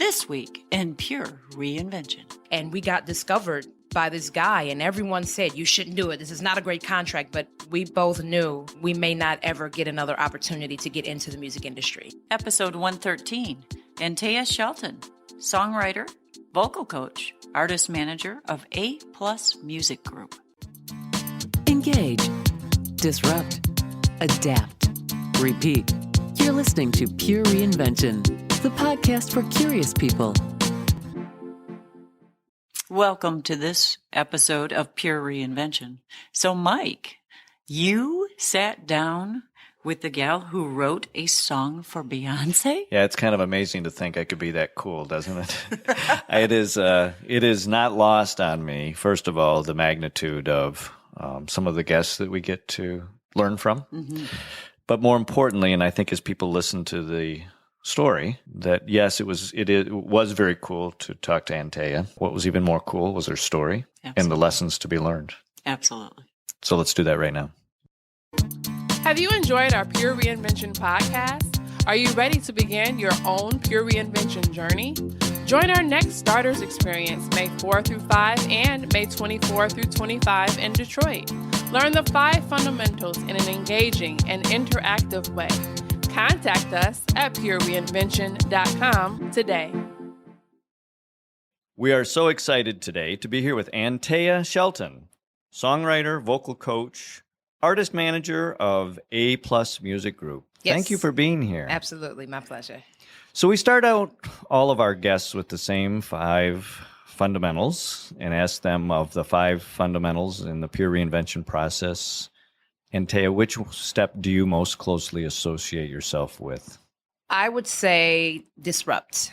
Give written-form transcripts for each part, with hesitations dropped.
This week in Pure Reinvention. And we got discovered by this guy, and everyone said, you shouldn't do it. This is not a great contract, but we both knew we may not ever get another opportunity to get into the music industry. Episode 113, Antea Shelton, songwriter, vocal coach, artist manager of Aplus Music Group. Engage, disrupt, adapt, repeat. You're listening to Pure Reinvention, the podcast for curious people. Welcome to this episode of Pure Reinvention. So, Mike, you sat down with the gal who wrote a song for Beyoncé? Yeah, it's kind of amazing to think I could be that cool, doesn't it? It is not lost on me, first of all, the magnitude of some of the guests that we get to learn from. Mm-hmm. But more importantly, and I think as people listen to the story, that yes, it was very cool to talk to Antea. What was even more cool was her story. Absolutely. And the lessons to be learned. Absolutely. So let's do that right now. Have you enjoyed our Pure Reinvention podcast? Are you ready to begin your own Pure Reinvention journey? Join our next Starters Experience May 4 through 5 and May 24 through 25 in Detroit. Learn the 5 fundamentals in an engaging and interactive way. Contact us at purereinvention.com today. We are so excited today to be here with Antea Shelton, songwriter, vocal coach, artist manager of Aplus Music Group. Yes. Thank you for being here. Absolutely. My pleasure. So we start out all of our guests with the same 5 fundamentals and ask them of the 5 fundamentals in the pure reinvention process. Antea, which step do you most closely associate yourself with? I would say disrupt.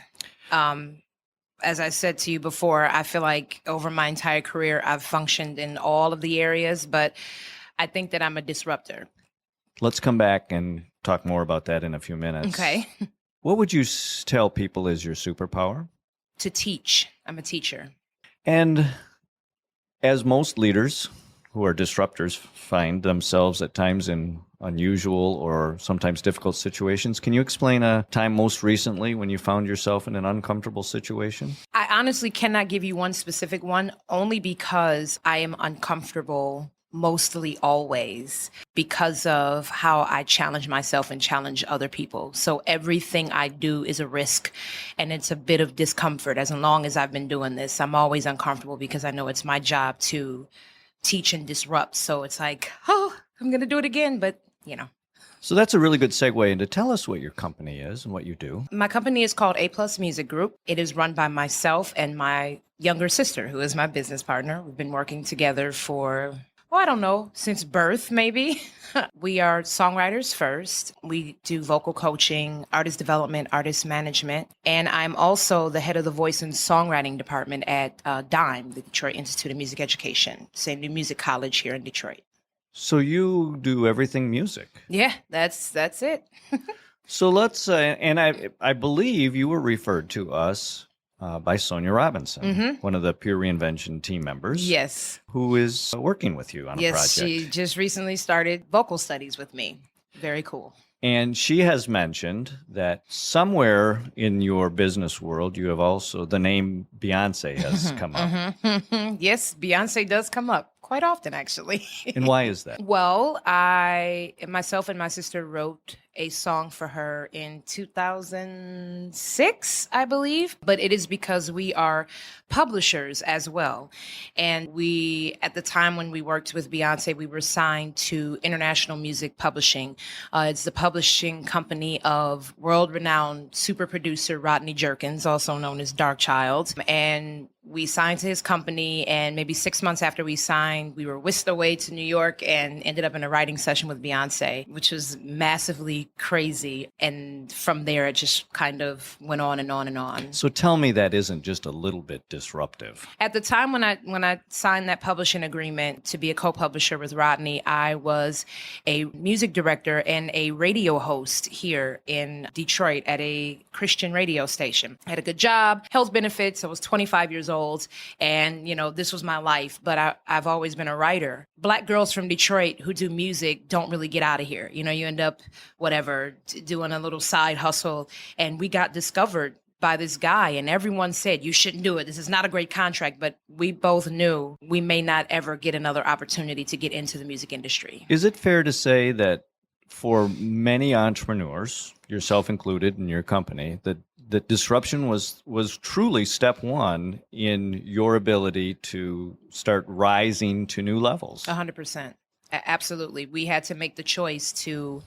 As I said to you before, I feel like over my entire career, I've functioned in all of the areas, but I think that I'm a disruptor. Let's come back and talk more about that in a few minutes. Okay. What would you tell people is your superpower? To teach. I'm a teacher. And as most leaders who are disruptors find themselves at times in unusual or sometimes difficult situations, can you explain a time most recently when you found yourself in an uncomfortable situation? I honestly cannot give you one specific one, only because I am uncomfortable mostly always because of how I challenge myself and challenge other people. So everything I do is a risk and it's a bit of discomfort. As long as I've been doing this, I'm always uncomfortable because I know it's my job to teach and disrupt. So it's like, oh, I'm going to do it again, but you know. So that's a really good segue into tell us what your company is and what you do. My company is called Aplus Music Group. It is run by myself and my younger sister, who is my business partner. We've been working together for I don't know, since birth, maybe. We are songwriters first. We do vocal coaching, artist development, artist management. And I'm also the head of the voice and songwriting department at DIME, the Detroit Institute of Music Education, St. Louis Music College here in Detroit. So you do everything music. Yeah, that's it. So let's, and I believe you were referred to us by Sonia Robinson, one of the Pure Reinvention team members. Yes. Who is working with you on a project. Yes, she just recently started vocal studies with me. Very cool. And she has mentioned that somewhere in your business world, you have also, the name Beyoncé has come up. Yes, Beyoncé does come up quite often, actually. And why is that? Well, myself and my sister wrote a song for her in 2006, I believe. But it is because we are publishers as well. And at the time when we worked with Beyoncé, we were signed to International Music Publishing. It's the publishing company of world-renowned super producer Rodney Jerkins, also known as Darkchild. And we signed to his company, and maybe 6 months after we signed, we were whisked away to New York and ended up in a writing session with Beyoncé, which was massively crazy. And from there, it just kind of went on and on and on. So tell me that isn't just a little bit disruptive. At the time when I signed that publishing agreement to be a co-publisher with Rodney, I was a music director and a radio host here in Detroit at a Christian radio station. I had a good job, health benefits. I was 25 years old. And, this was my life, but I've always been a writer. Black girls from Detroit who do music don't really get out of here. You end up, doing a little side hustle. And we got discovered by this guy, and everyone said, you shouldn't do it. This is not a great contract. But we both knew we may not ever get another opportunity to get into the music industry. Is it fair to say that for many entrepreneurs, yourself included in your company, that disruption was truly step one in your ability to start rising to new levels? 100%. Absolutely. We had to make the choice to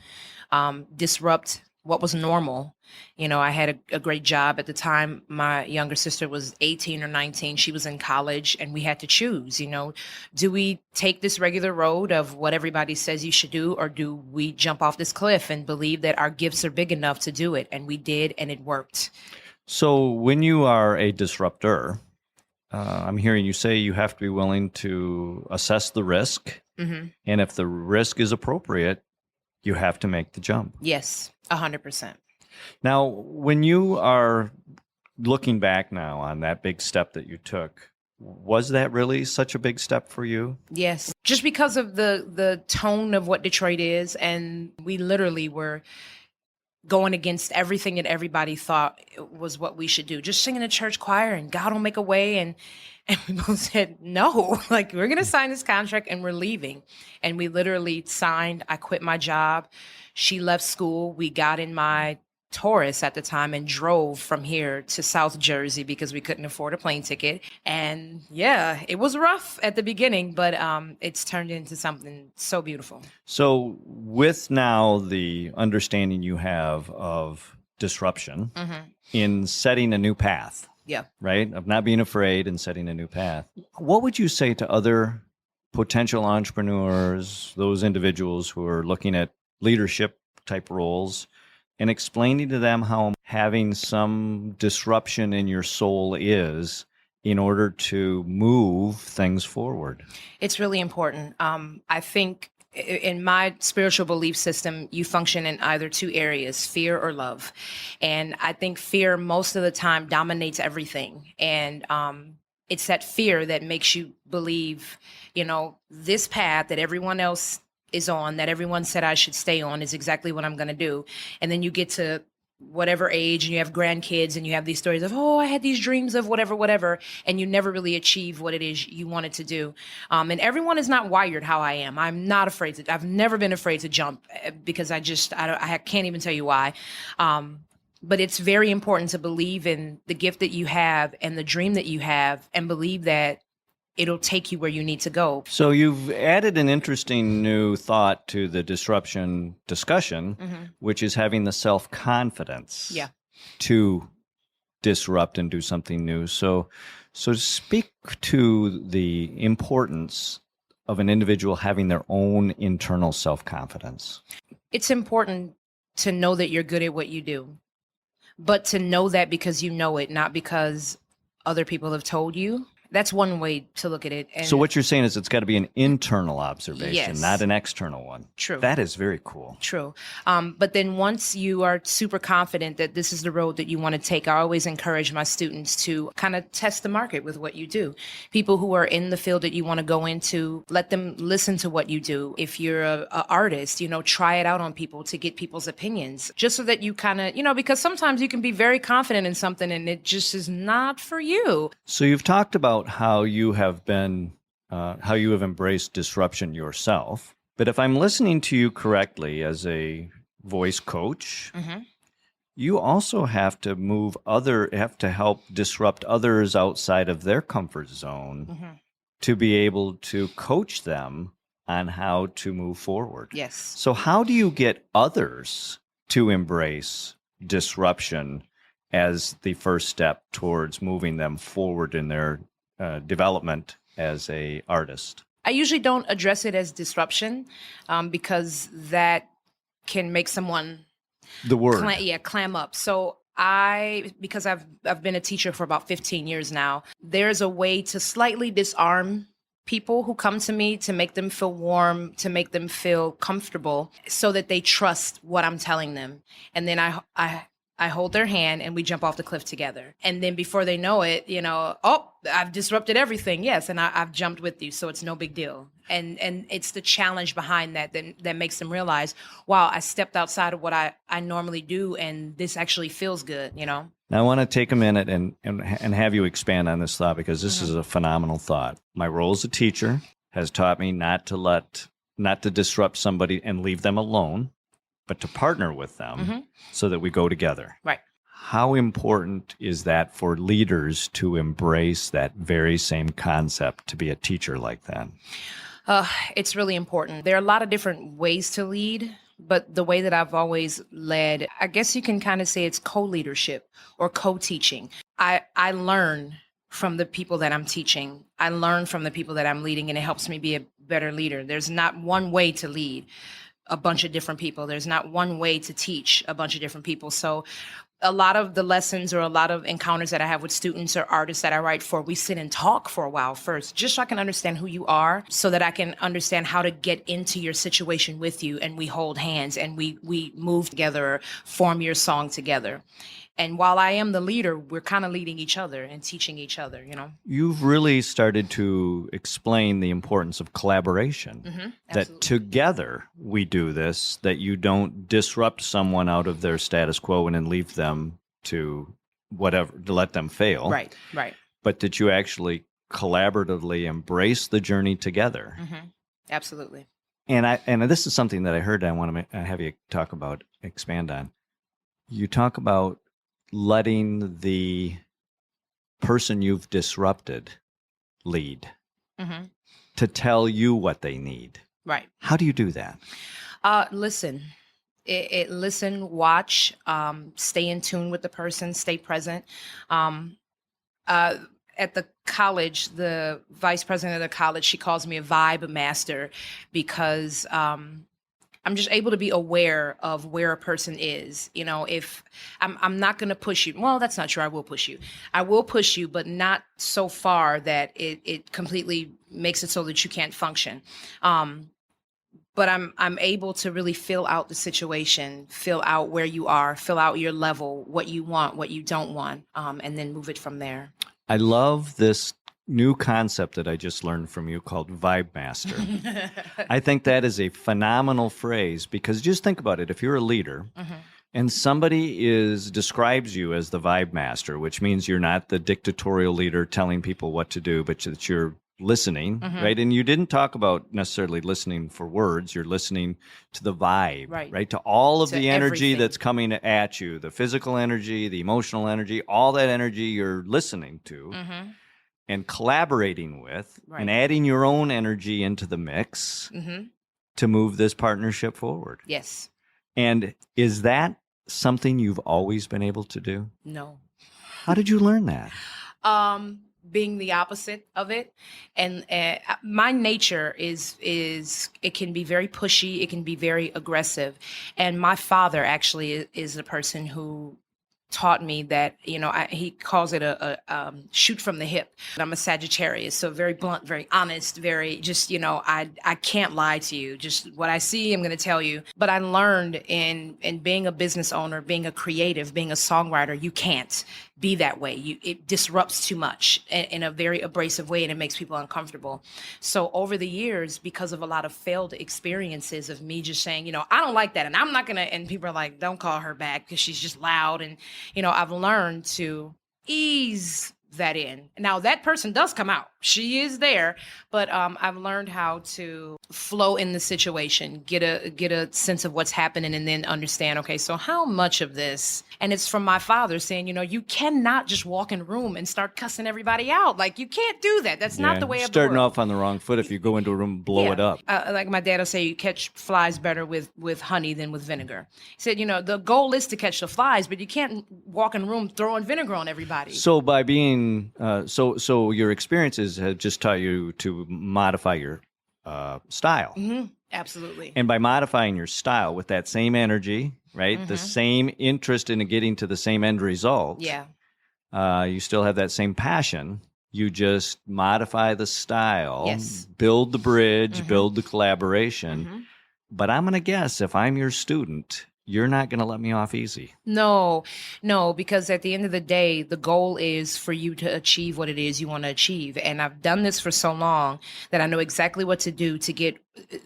disrupt what was normal. I had a great job at the time. My younger sister was 18 or 19. She was in college, and we had to choose, do we take this regular road of what everybody says you should do, or do we jump off this cliff and believe that our gifts are big enough to do it? And we did, and it worked. So when you are a disruptor, I'm hearing you say you have to be willing to assess the risk. Mm-hmm. And if the risk is appropriate, you have to make the jump. Yes, 100%. Now, when you are looking back now on that big step that you took, was that really such a big step for you? Yes, just because of the tone of what Detroit is. And we literally were going against everything that everybody thought was what we should do. Just singing a church choir and God will make a way. And we both said, no, we're going to sign this contract and we're leaving. And we literally signed. I quit my job. She left school. We got in my Taurus at the time and drove from here to South Jersey because we couldn't afford a plane ticket. And yeah, it was rough at the beginning, but it's turned into something so beautiful. So with now the understanding you have of disruption in setting a new path, yeah, right, of not being afraid and setting a new path, what would you say to other potential entrepreneurs, those individuals who are looking at leadership type roles, and explaining to them how having some disruption in your soul is in order to move things forward? It's really important. I think in my spiritual belief system, you function in either two areas, fear or love. And I think fear most of the time dominates everything. And it's that fear that makes you believe, this path that everyone else is on, that everyone said I should stay on, is exactly what I'm going to do. And then you get to whatever age and you have grandkids and you have these stories of, I had these dreams of whatever, and you never really achieve what it is you wanted to do. And everyone is not wired how I am. I'm not afraid to, I've never been afraid to jump because I can't even tell you why. But it's very important to believe in the gift that you have and the dream that you have, and believe that it'll take you where you need to go. So you've added an interesting new thought to the disruption discussion, which is having the self-confidence to disrupt and do something new. So speak to the importance of an individual having their own internal self-confidence. It's important to know that you're good at what you do, but to know that because you know it, not because other people have told you. That's one way to look at it. And so what you're saying is it's got to be an internal observation, yes, not an external one. True. That is very cool. True. But then once you are super confident that this is the road that you want to take, I always encourage my students to kind of test the market with what you do. People who are in the field that you want to go into, let them listen to what you do. If you're an artist, try it out on people to get people's opinions, just so that you kind of, because sometimes you can be very confident in something and it just is not for you. So you've talked about how you have embraced disruption yourself. But if I'm listening to you correctly as a voice coach, you also have to help disrupt others outside of their comfort zone to be able to coach them on how to move forward. Yes. So how do you get others to embrace disruption as the first step towards moving them forward in their development as a artist? I usually don't address it as disruption because that can make someone clam up. So because I've been a teacher for about 15 years now, there's a way to slightly disarm people who come to me, to make them feel warm, to make them feel comfortable, so that they trust what I'm telling them. And then I hold their hand and we jump off the cliff together. And then before they know it, I've disrupted everything. Yes. And I've jumped with you. So it's no big deal. And it's the challenge behind that makes them realize, wow, I stepped outside of what I normally do. And this actually feels good, Now, I want to take a minute and have you expand on this thought, because this is a phenomenal thought. My role as a teacher has taught me not to disrupt somebody and leave them alone, but to partner with them so that we go together. Right. How important is that for leaders to embrace that very same concept, to be a teacher like that? It's really important. There are a lot of different ways to lead, but the way that I've always led, I guess you can kind of say it's co-leadership or co-teaching. I learn from the people that I'm teaching. I learn from the people that I'm leading, and it helps me be a better leader. There's not one way to lead a bunch of different people. There's not one way to teach a bunch of different people. So a lot of the lessons or a lot of encounters that I have with students or artists that I write for, we sit and talk for a while first, just so I can understand who you are, so that I can understand how to get into your situation with you, and we hold hands and we move together, form your song together. And while I am the leader, we're kind of leading each other and teaching each other, you know? You've really started to explain the importance of collaboration, that together we do this, that you don't disrupt someone out of their status quo and then leave them to whatever, to let them fail. Right. But that you actually collaboratively embrace the journey together. Absolutely. And this is something that I heard I want to have you talk about, expand on. You talk about letting the person you've disrupted lead, to tell you what they need. Right. How do you do that? Listen. Listen, watch, stay in tune with the person, stay present. At the college, the vice president of the college, she calls me a vibe master, because I'm just able to be aware of where a person is. You know, if I'm not going to push you. Well, that's not true. I will push you. I will push you, but not so far that it completely makes it so that you can't function. But I'm able to really fill out the situation, fill out where you are, fill out your level, what you want, what you don't want, and then move it from there. I love this new concept that I just learned from you called Vibe Master. I think that is a phenomenal phrase, because just think about it. If you're a leader and somebody describes you as the Vibe Master, which means you're not the dictatorial leader telling people what to do, but that you're listening, right? And you didn't talk about necessarily listening for words. You're listening to the vibe, right? To all of the energy that's coming at you, the physical energy, the emotional energy, all that energy you're listening to. And collaborating with, and adding your own energy into the mix to move this partnership forward. Yes. And is that something you've always been able to do? No. How did you learn that? Being the opposite of it. And my nature is it can be very pushy. It can be very aggressive. And my father actually is the person who taught me that, you know, he calls it a shoot from the hip. I'm a Sagittarius, so very blunt, very honest, very just, you know, I can't lie to you. Just what I see, I'm going to tell you. But I learned in being a business owner, being a creative, being a songwriter, you can't be that way. It disrupts too much in a very abrasive way, and it makes people uncomfortable. So over the years, because of a lot of failed experiences of me just saying, you know, I don't like that, and I'm not going to, and people are like, don't call her back because she's just loud. And, you know, I've learned to ease that in. Now that person does come out. She is there, but I've learned how to flow in the situation, get a sense of what's happening, and then understand, okay, so how much of this, and it's from my father saying, you know, you cannot just walk in a room and start cussing everybody out. Like, you can't do that. That's not the way of the world. Starting off on the wrong foot if you go into a room and blow it up. Like my dad will say, you catch flies better with honey than with vinegar. He said, you know, the goal is to catch the flies, but you can't walk in a room throwing vinegar on everybody. So by being, so your experiences have just taught you to modify your style. Absolutely. And by modifying your style with that same energy, right? The same interest in getting to the same end result. Yeah. You still have that same passion. You just modify the style, Yes. build the bridge, build the collaboration. But I'm going to guess if I'm your student, you're not going to let me off easy. No, because at the end of the day, the goal is for you to achieve what it is you want to achieve. And I've done this for so long that I know exactly what to do to get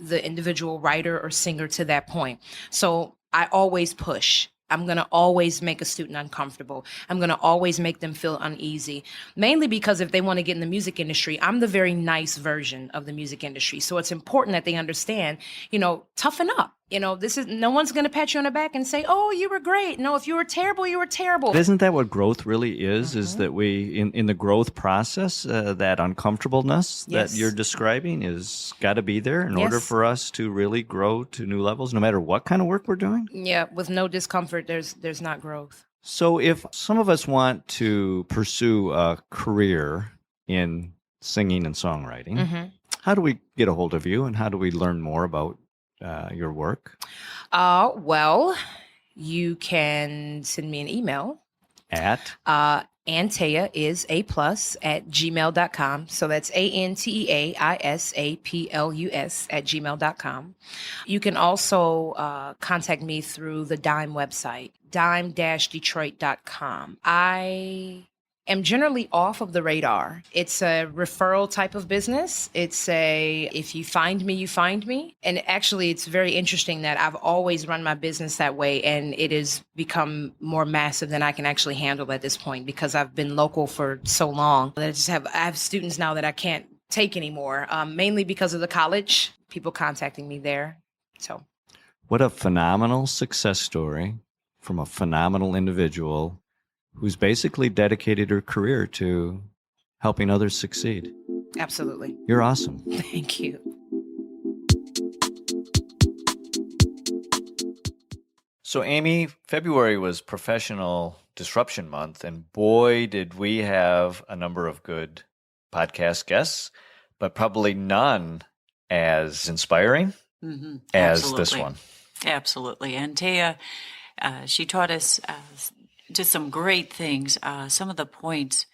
the individual writer or singer to that point. So I always push. I'm going to always make a student uncomfortable. I'm going to always make them feel uneasy, mainly because if they want to get in the music industry, I'm the very nice version of the music industry. So it's important that they understand, toughen up. This is, no one's going to pat you on the back and say, oh, you were great. No, if you were terrible, you were terrible. Isn't that what growth really is that we, in the growth process, that uncomfortableness Yes. that you're describing is got to be there in order Yes. for us to really grow to new levels, no matter what kind of work we're doing? Yeah, with no discomfort, there's not growth. So if some of us want to pursue a career in singing and songwriting, how do we get a hold of you and how do we learn more about your work? Well, you can send me an email. At? Antea is Aplus at gmail.com. So that's ANTEAISAPLUS at gmail.com. You can also contact me through the Dime website, dime-detroit.com. I am generally off of the radar. It's a referral type of business. It's if you find me, you find me. And actually, it's very interesting that I've always run my business that way, and it has become more massive than I can actually handle at this point because I've been local for so long that I have students now that I can't take anymore, mainly because of the college, people contacting me there. So, What a phenomenal success story from a phenomenal individual who's basically dedicated her career to helping others succeed. absolutely. You're awesome. Thank you. So, Amy, February was Professional Disruption Month, and boy, did we have a number of good podcast guests, but probably none as inspiring as this one. Absolutely. Antea, she taught us just some great things. Some of the points,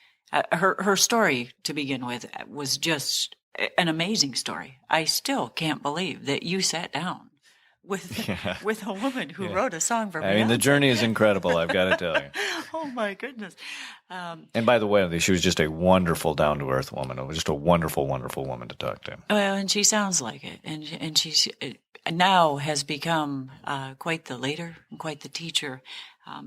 her story to begin with was just an amazing story. I still can't believe that you sat down with a woman who wrote a song for Beyonce. I mean, the journey is incredible, I've got to tell you. Oh, my goodness. And by the way, she was just a wonderful, down-to-earth woman. It was just a wonderful, wonderful woman to talk to. Well, and she sounds like it. And she's now has become quite the leader and quite the teacher.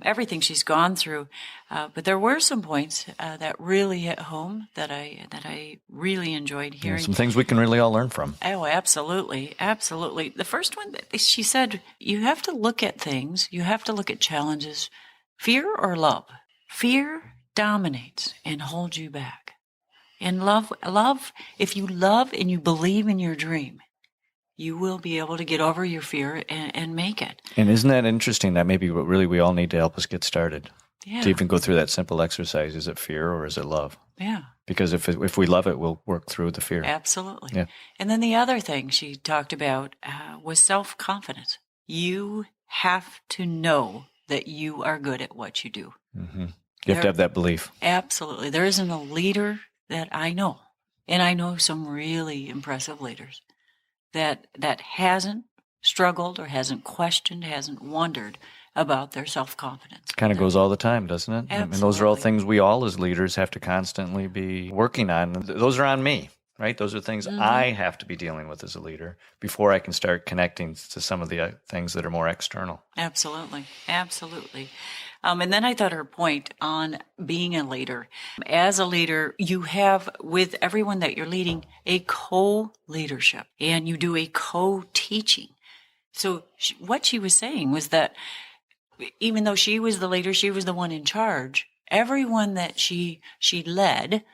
Everything she's gone through, but there were some points that really hit home that I really enjoyed hearing. Some things we can really all learn from. Oh, absolutely, absolutely. The first one, she said, you have to look at things, you have to look at challenges, fear or love. Fear dominates and holds you back. And love. If you love and you believe in your dream, you will be able to get over your fear and make it. And isn't that interesting? That maybe what really we all need to help us get started. Yeah. To even go through that simple exercise. Is it fear or is it love? Yeah. Because if we love it, we'll work through the fear. Absolutely. Yeah. And then the other thing she talked about was self-confidence. You have to know that you are good at what you do. Mm-hmm. You have to have that belief. Absolutely. There isn't a leader that I know, and I know some really impressive leaders, that hasn't struggled or hasn't questioned, hasn't wondered about their self-confidence. Kind of goes all the time, doesn't it? Absolutely. And those are all things we all as leaders have to constantly be working on. Those are on me, right? Those are things I have to be dealing with as a leader before I can start connecting to some of the things that are more external. Absolutely. Absolutely. And then I thought her point on being a leader. As a leader, you have with everyone that you're leading a co-leadership and you do a co-teaching. So what she was saying was that even though she was the leader, she was the one in charge, everyone that she led,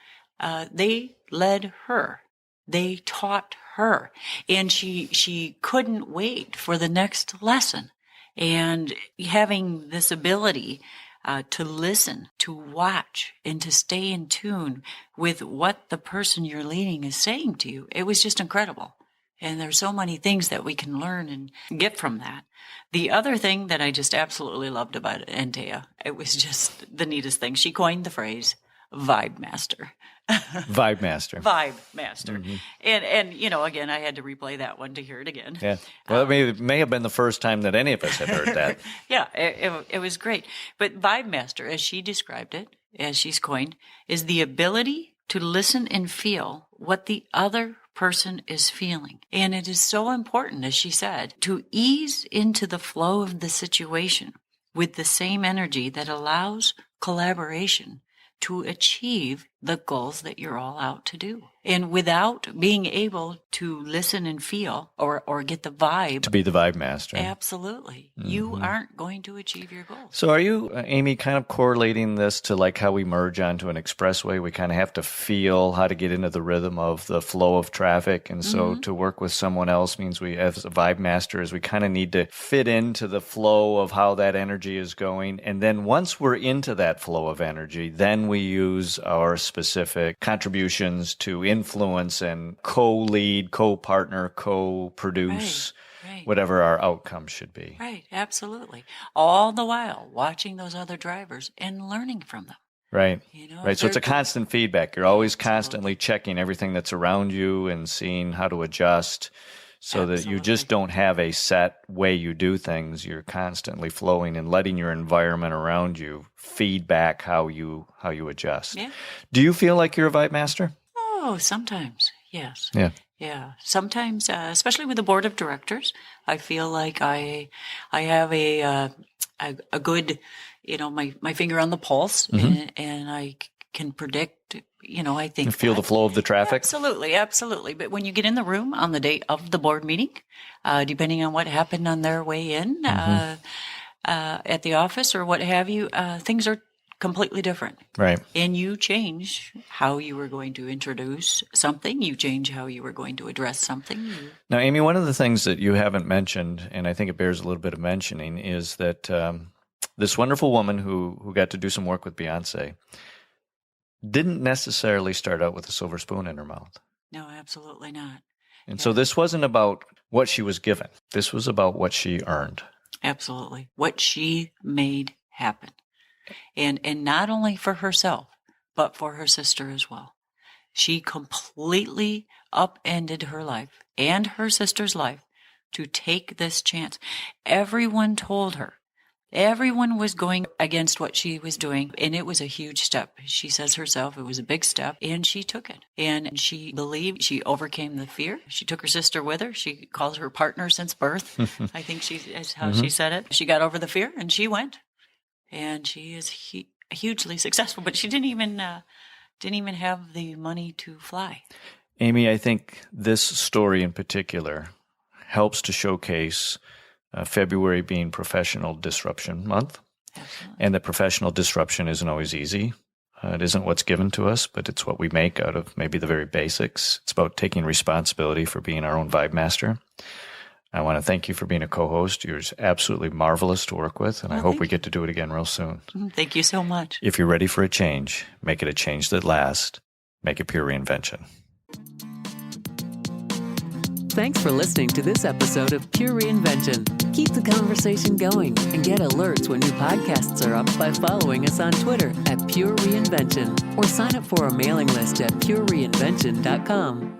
they led her. They taught her. And she couldn't wait for the next lesson. And having this ability to listen, to watch, and to stay in tune with what the person you're leading is saying to you, it was just incredible. And there's so many things that we can learn and get from that. The other thing that I just absolutely loved about Antea, it was just the neatest thing. She coined the phrase, Vibe Master. Vibe Master. Vibe Master. Mm-hmm. And again, I had to replay that one to hear it again. Yeah. Well, it may have been the first time that any of us had heard that. Yeah, it was great. But Vibe Master, as she described it, as she's coined, is the ability to listen and feel what the other person is feeling. And it is so important, as she said, to ease into the flow of the situation with the same energy that allows collaboration to achieve the goals that you're all out to do. And without being able to listen and feel or get the vibe, To be the vibe master. absolutely, you aren't going to achieve your goals. So are you, Amy, kind of correlating this to like how we merge onto an expressway? We kind of have to feel how to get into the rhythm of the flow of traffic. And so to work with someone else means we, as a vibe master, is we kind of need to fit into the flow of how that energy is going. And then once we're into that flow of energy, then we use our specific contributions to influence and co-lead, co-partner, co-produce. Right. Whatever our outcome should be. Right, absolutely. All the while watching those other drivers and learning from them. Right. You know, Right. So it's a they're- constant feedback. You're always constantly checking everything that's around you and seeing how to adjust so that you just don't have a set way you do things. You're constantly flowing and letting your environment around you feedback how you adjust. Yeah. Do you feel like you're a vibe master? Oh, sometimes, yes. Yeah. Yeah, sometimes, especially with the board of directors, I feel like I have a good, my finger on the pulse, and I can predict. I think You feel the flow of the traffic? Absolutely, absolutely. But when you get in the room on the day of the board meeting, depending on what happened on their way in at the office or what have you, things are completely different. Right. And you change how you were going to introduce something. You change how you were going to address something. Now, Amy, one of the things that you haven't mentioned, and I think it bears a little bit of mentioning, is that this wonderful woman who got to do some work with Beyoncé didn't necessarily start out with a silver spoon in her mouth. No, absolutely not. And so this wasn't about what she was given. This was about what she earned. Absolutely. What she made happen. And not only for herself, but for her sister as well. She completely upended her life and her sister's life to take this chance. Everyone told her. Everyone was going against what she was doing, and it was a huge step. She says herself it was a big step, and she took it. And she believed, she overcame the fear. She took her sister with her. She calls her partner since birth. I think is how she said it. She got over the fear, and she went. And she is hugely successful, but she didn't even have the money to fly. Amy, I think this story in particular helps to showcase February being Professional Disruption Month. Absolutely. And that professional disruption isn't always easy. It isn't what's given to us, but it's what we make out of maybe the very basics. It's about taking responsibility for being our own vibe master. I want to thank you for being a co-host. You're absolutely marvelous to work with, and I hope we get to do it again real soon. Thank you so much. If you're ready for a change, make it a change that lasts. Make it pure reinvention. Thanks for listening to this episode of Pure Reinvention. Keep the conversation going and get alerts when new podcasts are up by following us on Twitter @Pure Reinvention or sign up for our mailing list at purereinvention.com.